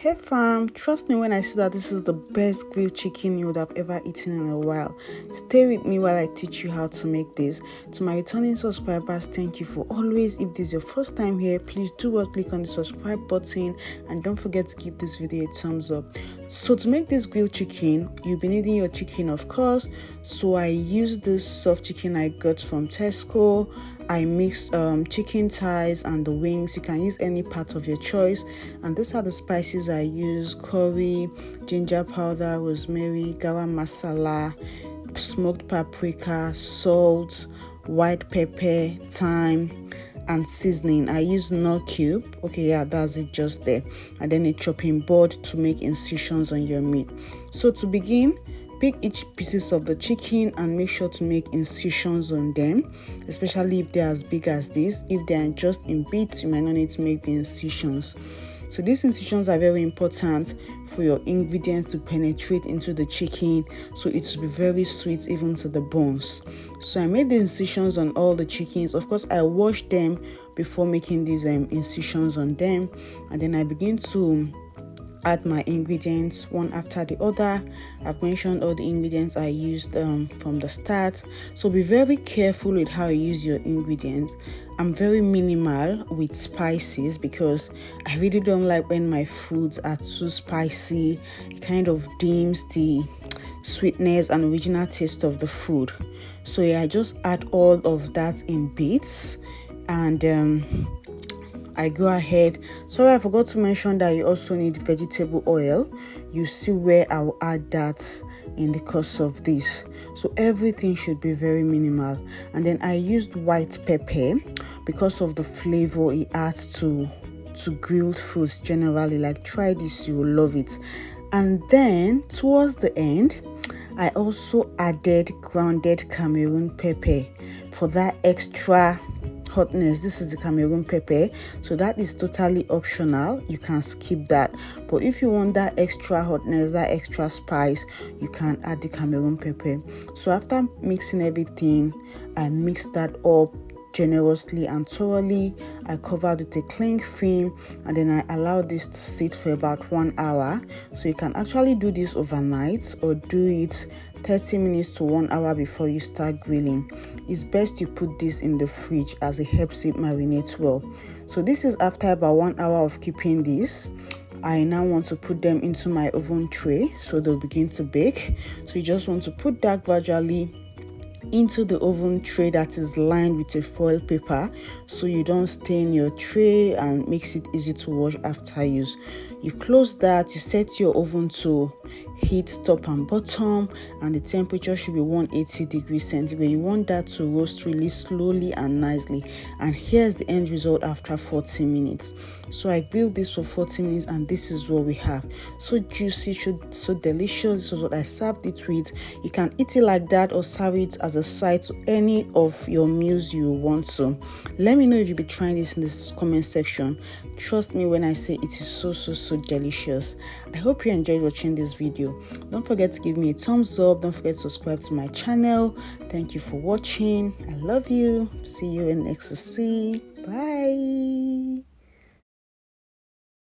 Hey fam, trust me when I say that this is the best grilled chicken you would have ever eaten in a while. Stay with me while I teach you how to make this. To my returning subscribers, thank you for always. If this is your first time here, please do click on the subscribe button and don't forget to give this video a thumbs up. So to make this grilled chicken, you'll be needing your chicken, of course. So I used this soft chicken I got from Tesco. I mixed chicken thighs and the wings. You can use any part of your choice. And these are the spices I use: curry, ginger powder, rosemary, garam masala, smoked paprika, salt, white pepper, thyme, and seasoning. I use no cube. Okay, yeah, that's it just there. And then a chopping board to make incisions on your meat. So to begin, pick each pieces of the chicken and make sure to make incisions on them, especially if they're as big as this. If they are just in bits, you might not need to make the incisions. So these incisions are very important for your ingredients to penetrate into the chicken, so it will be very sweet even to the bones. So I made the incisions on all the chickens. Of course, I washed them before making these incisions on them, and then I begin to add my ingredients one after the other. I've mentioned all the ingredients I used from the start, so be very careful with how you use your ingredients. I'm very minimal with spices because I really don't like when my foods are too spicy. It kind of dims the sweetness and original taste of the food. So yeah, I just add all of that in bits, and I go ahead. Sorry, I forgot to mention that you also need vegetable oil. You see where I'll add that in the course of this. So everything should be very minimal. And then I used white pepper because of the flavor it adds to grilled foods generally. Like, try this, you will love it. And then towards the end, I also added grounded Cameroon pepper for that extra hotness. This is the Cameroon pepper, so that is totally optional. You can skip that, but if you want that extra hotness, that extra spice, you can add the Cameroon pepper. So after mixing everything, I mixed that up generously and thoroughly. I covered with a cling film, and then I allowed this to sit for about 1 hour. So you can actually do this overnight or do it 30 minutes to 1 hour before you start grilling. It's best you put this in the fridge as it helps it marinate well. So this is after about 1 hour of keeping this. I now want to put them into my oven tray so they'll begin to bake. So you just want to put that gradually into the oven tray that is lined with a foil paper, so you don't stain your tray and makes it easy to wash after use. You close that, you set your oven to heat top and bottom, and the temperature should be 180 degrees centigrade. You want that to roast really slowly and nicely. And here's the end result after 40 minutes. So I grilled this for 40 minutes, and this is what we have. So juicy, so delicious. This is what I served it with. You can eat it like that or serve it as a side to any of your meals you want to. Let me know if you'll be trying this in the comment section. Trust me when I say it is so delicious. I hope you enjoyed watching this video. Don't forget to give me a thumbs up. Don't forget to subscribe to my channel. Thank you for watching. I love you. See you in next to see. Bye.